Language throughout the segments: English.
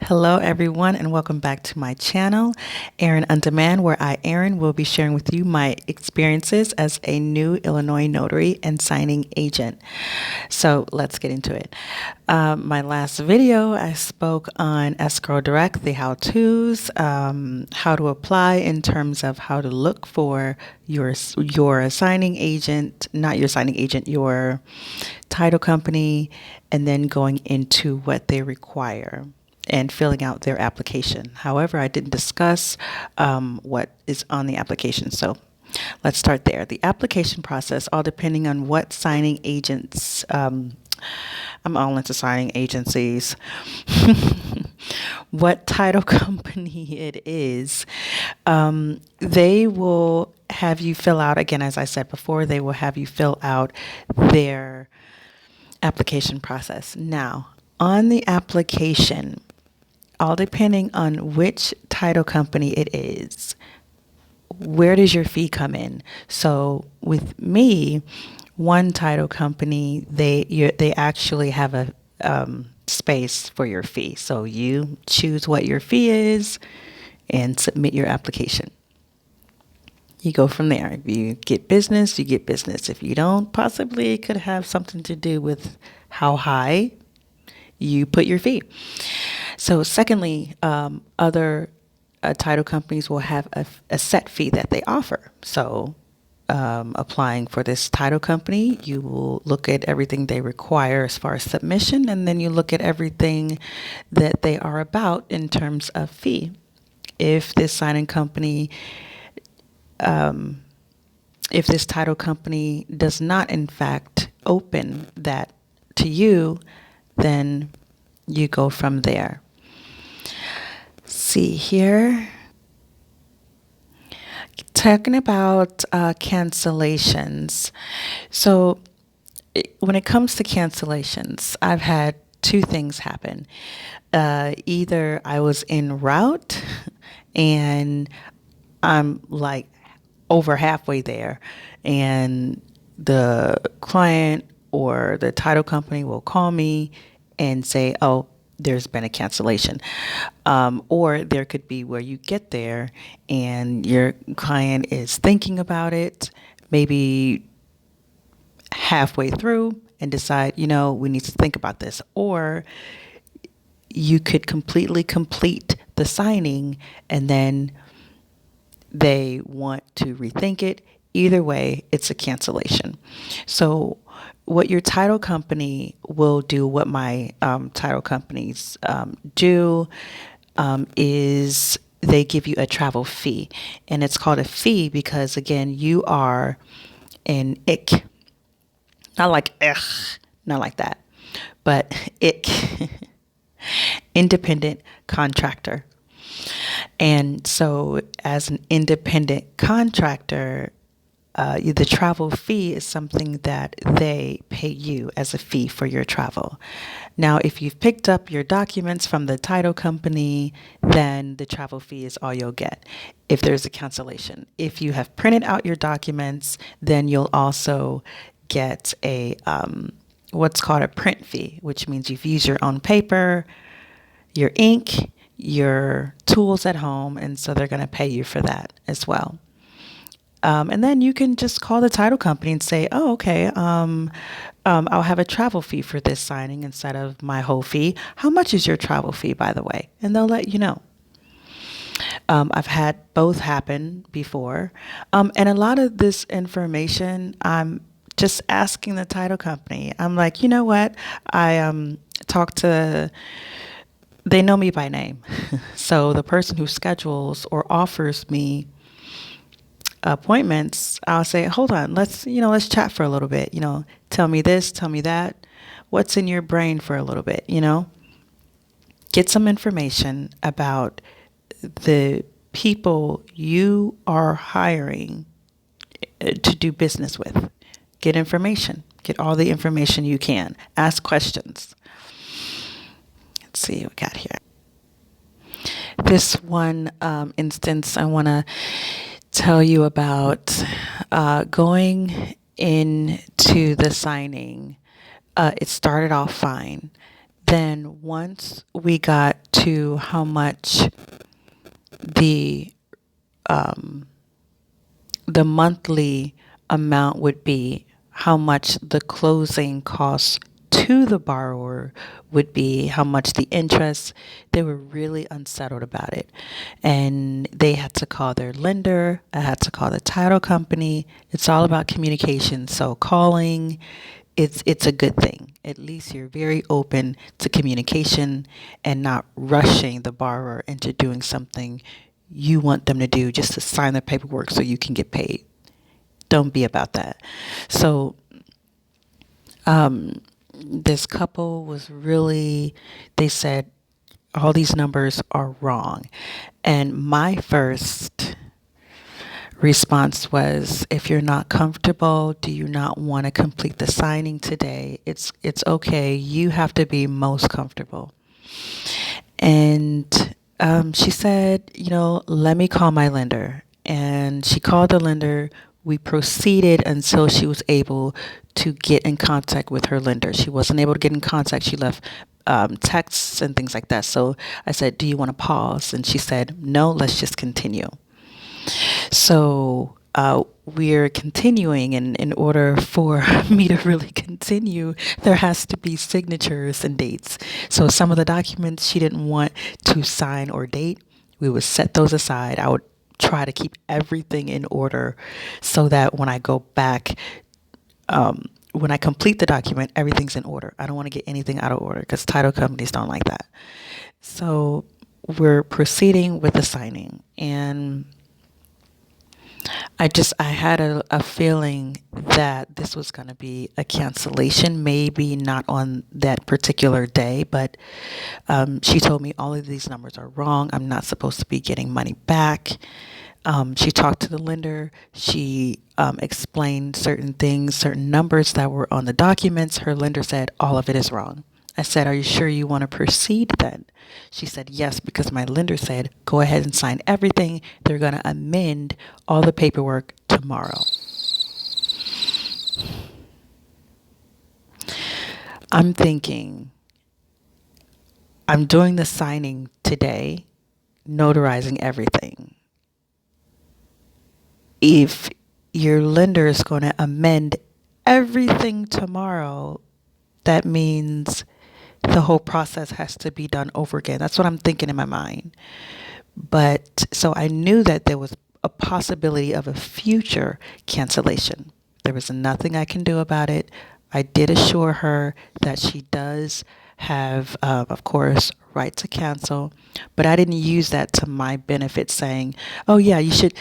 Hello, everyone, and welcome back to my channel, Erin On-Demand, where I, Erin, will be sharing with you my experiences as a new Illinois notary and signing agent. So let's get into it. My last video, I spoke on ESCROW Direct, the how-tos, how to apply in terms of how to look for your signing agent, not your signing agent, your title company, and then going into what they require and filling out their application. However, I didn't discuss what is on the application. So let's start there. The application process, all depending on what signing agents, I'm all into signing agencies, what title company it is, they will have you fill out, again, as I said before, they will have you fill out their application process. Now, on the application, all depending on which title company it is, where does your fee come in? So with me, one title company, they actually have a space for your fee. So you choose what your fee is and submit your application. You go from there. If you get business, you get business. If you don't, possibly it could have something to do with how high you put your fee. So secondly, other title companies will have a set fee that they offer. So applying for this title company, you will look at everything they require as far as submission, and then you look at everything that they are about in terms of fee. If this signing company, if this title company does not in fact open that to you, then you go from there. See here, talking about cancellations. So when it comes to cancellations, I've had two things happen. Either I was en route and I'm like over halfway there, and the client or the title company will call me and say, oh, there's been a cancellation. Or there could be where you get there and your client is thinking about it, maybe halfway through, and decide, we need to think about this. Or you could completely complete the signing and then they want to rethink it. Either way, it's a cancellation. So what your title company will do, what my title companies do, is they give you a travel fee. And it's called a fee because, again, you are an IC, not like ugh, not like that, but IC, independent contractor. And so as an independent contractor, the travel fee is something that they pay you as a fee for your travel. Now, if you've picked up your documents from the title company, then the travel fee is all you'll get if there's a cancellation. If you have printed out your documents, then you'll also get a what's called a print fee, which means you've used your own paper, your ink, your tools at home, and so they're going to pay you for that as well. And then you can just call the title company and say, oh, okay, I'll have a travel fee for this signing instead of my whole fee. How much is your travel fee, by the way? And they'll let you know. I've had both happen before. And a lot of this information, I'm just asking the title company. I'm like, you know what? I talked to... They know me by name. So the person who schedules or offers me appointments, I'll say, hold on, let's chat for a little bit. Tell me this, tell me that. What's in your brain for a little bit, Get some information about the people you are hiring to do business with. Get information. Get all the information you can. Ask questions. Let's see what we got here. This one instance I want to tell you about going into the signing. It started off fine. then once we got to how much the um, the monthly amount would be, how much the closing costs to the borrower would be, how much the interest, they were really unsettled about it. And they had to call their lender, I had to call the title company. It's all about communication. So calling, it's a good thing. At least you're very open to communication and not rushing the borrower into doing something you want them to do just to sign the paperwork so you can get paid. Don't be about that. So this couple was really, they said, all these numbers are wrong. And my first response was, if you're not comfortable, do you not want to complete the signing today? It's okay. You have to be most comfortable. And she said, let me call my lender. And she called the lender. We proceeded until she was able to get in contact with her lender. She wasn't able to get in contact. She left texts and things like that. So I said, do you want to pause? And she said, no, let's just continue. So we're continuing, and in order for me to really continue, there has to be signatures and dates. So some of the documents she didn't want to sign or date, we would set those aside. I would try to keep everything in order so that when I go back, when I complete the document, everything's in order. I don't want to get anything out of order because title companies don't like that. So we're proceeding with the signing, and I had a feeling that this was going to be a cancellation, maybe not on that particular day, but she told me all of these numbers are wrong. I'm not supposed to be getting money back. She talked to the lender. She explained certain things, certain numbers that were on the documents. Her lender said, all of it is wrong. I said, are you sure you want to proceed then? She said, yes, because my lender said, go ahead and sign everything. They're going to amend all the paperwork tomorrow. I'm thinking, I'm doing the signing today, notarizing everything. If your lender is going to amend everything tomorrow, that means the whole process has to be done over again. That's what I'm thinking in my mind. But so I knew that there was a possibility of a future cancellation. There was nothing I can do about it. I did assure her that she does have, of course, right to cancel, but I didn't use that to my benefit, saying, "Oh yeah, you should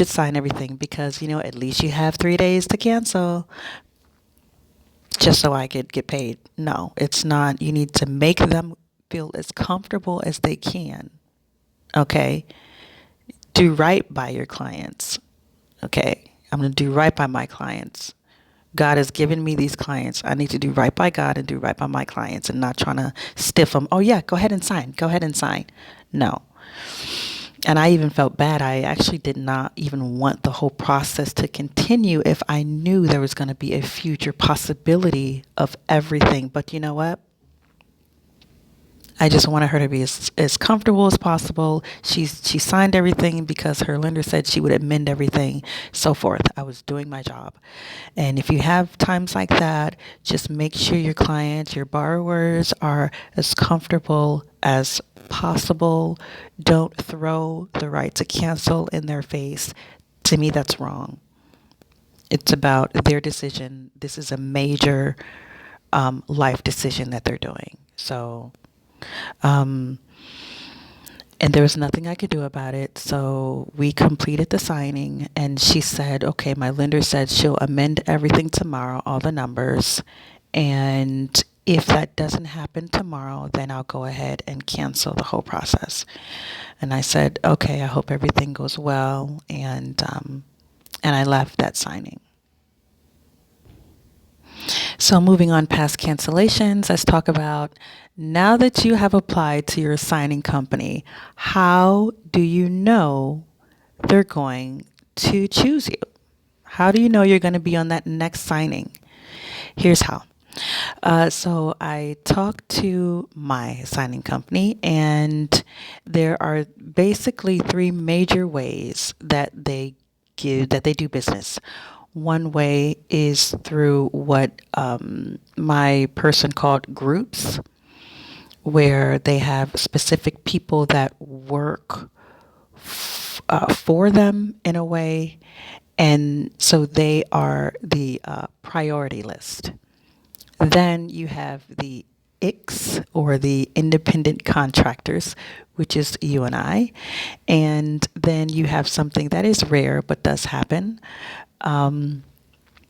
sign everything because at least you have 3 days to cancel." Just so I could get paid. No, it's not. You need to make them feel as comfortable as they can. Okay? Do right by your clients. Okay? I'm going to do right by my clients. God has given me these clients. I need to do right by God and do right by my clients and not trying to stiff them. Oh, yeah, go ahead and sign. Go ahead and sign. No. And I even felt bad. I actually did not even want the whole process to continue if I knew there was going to be a future possibility of everything. But you know what? I just wanted her to be as comfortable as possible. She signed everything because her lender said she would amend everything, so forth. I was doing my job. And if you have times like that, just make sure your clients, your borrowers are as comfortable as possible. Don't throw the right to cancel in their face. To me, that's wrong. It's about their decision. This is a major life decision that they're doing. So and there was nothing I could do about it. So we completed the signing, and she said, okay, my lender said she'll amend everything tomorrow, all the numbers. And if that doesn't happen tomorrow, then I'll go ahead and cancel the whole process. And I said, okay, I hope everything goes well. And I left that signing. So moving on past cancellations, let's talk about, now that you have applied to your signing company, how do you know they're going to choose you? How do you know you're going to be on that next signing? Here's how. So I talked to my signing company, and there are basically three major ways that they do business. One way is through what my person called groups, where they have specific people that work for them in a way, and so they are the priority list. Then you have the ICs, or the independent contractors, which is you and I. And then you have something that is rare but does happen. Um,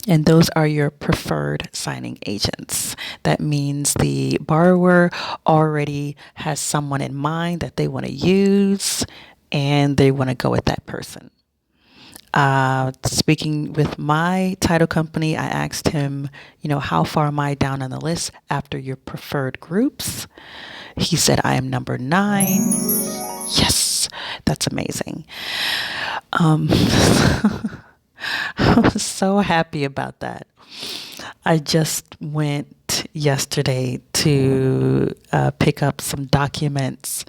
and those are your preferred signing agents. That means the borrower already has someone in mind that they want to use, and they want to go with that person. Speaking with my title company, I asked him, how far am I down on the list after your preferred groups? He said, I am number 9. Yes, that's amazing. Um, I was so happy about that. I just went yesterday to pick up some documents.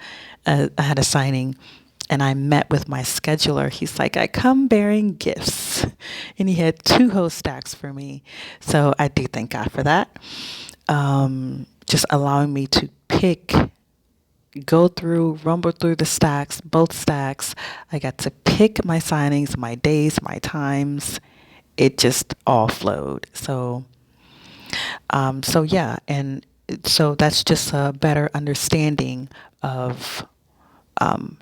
I had a signing, and I met with my scheduler. He's like, I come bearing gifts. And he had 2 whole stacks for me. So I do thank God for that. Just allowing me to go through, rumble through the stacks, both stacks. I got to pick my signings, my days, my times. It just all flowed. So yeah, and so that's just a better understanding of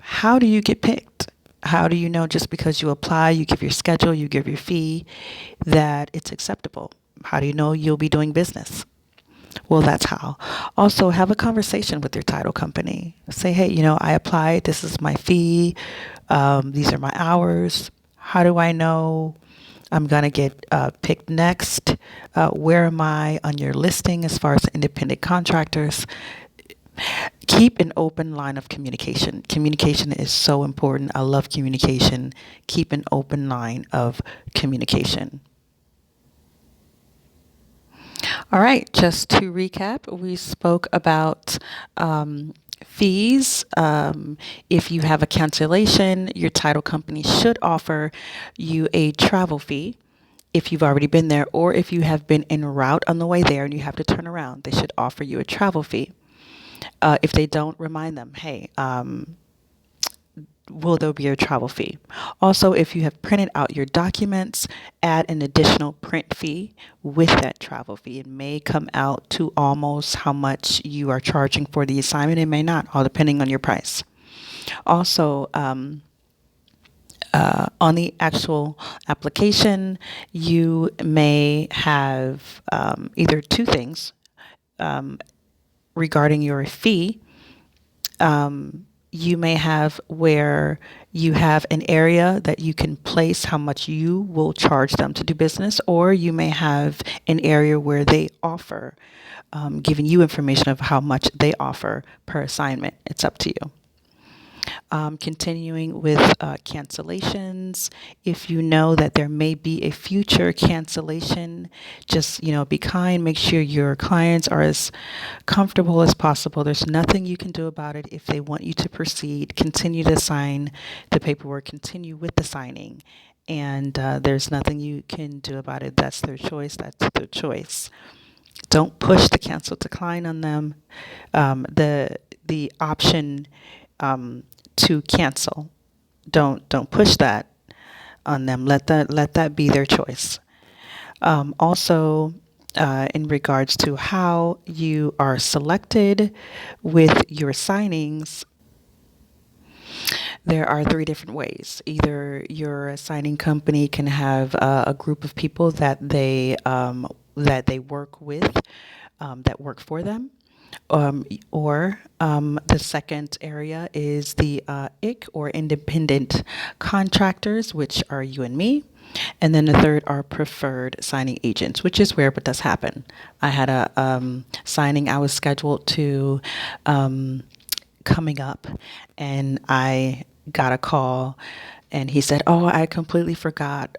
how do you get picked? How do you know just because you apply, you give your schedule, you give your fee, that it's acceptable? How do you know you'll be doing business? Well, that's how. Also, have a conversation with your title company. Say, hey, I applied. This is my fee. These are my hours. How do I know I'm going to get picked next? Where am I on your listing as far as independent contractors? Keep an open line of communication. Communication is so important. I love communication. Keep an open line of communication. All right, just to recap, we spoke about fees. If you have a cancellation, your title company should offer you a travel fee if you've already been there, or if you have been en route on the way there and you have to turn around, they should offer you a travel fee. If they don't, remind them, hey, will there be a travel fee? Also, if you have printed out your documents, add an additional print fee with that travel fee. It may come out to almost how much you are charging for the assignment. It may not, all depending on your price. Also, on the actual application, you may have either 2 things regarding your fee. You may have where you have an area that you can place how much you will charge them to do business, or you may have an area where they offer, giving you information of how much they offer per assignment. It's up to you. Continuing with cancellations, if you know that there may be a future cancellation, just be kind. Make sure your clients are as comfortable as possible. There's nothing you can do about it. If they want you to proceed, continue to sign the paperwork, continue with the signing, and there's nothing you can do about it. That's their choice. That's their choice. Don't push the cancel decline on them. The option to cancel. Don't push that on them. Let that be their choice. Also, in regards to how you are selected with your signings, there are 3 different ways. Either your signing company can have a group of people that they work with, that work for them. Or the second area is the IC, or independent contractors, which are you and me. And then the third are preferred signing agents, which is rare but does happen. I had a signing I was scheduled to coming up, and I got a call And he said, "Oh, I completely forgot.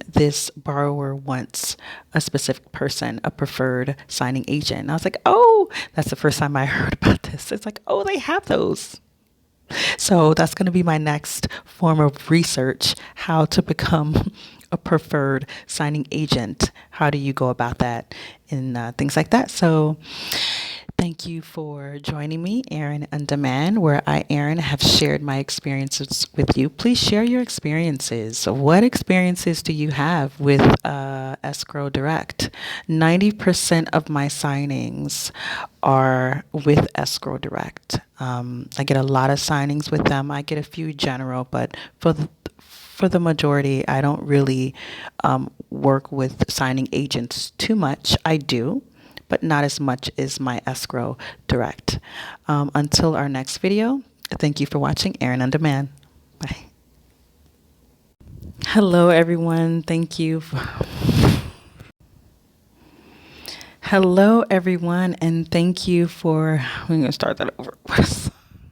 This borrower wants a specific person, a preferred signing agent." And I was like, "Oh, that's the first time I heard about this." It's like, "Oh, they have those." So that's going to be my next form of research, how to become a preferred signing agent. How do you go about that and things like that. So thank you for joining me, Erin OnD-mand, where I, Erin, have shared my experiences with you. Please share your experiences. What experiences do you have with Escrow Direct? 90% of my signings are with Escrow Direct. I get a lot of signings with them. I get a few general, but for the majority, I don't really work with signing agents too much. I do, but not as much as my Escrow Direct. Until our next video, thank you for watching Erin OnD-mand. Bye. Hello, everyone. Thank you. Hello, everyone, and thank you for. We're going to start that over.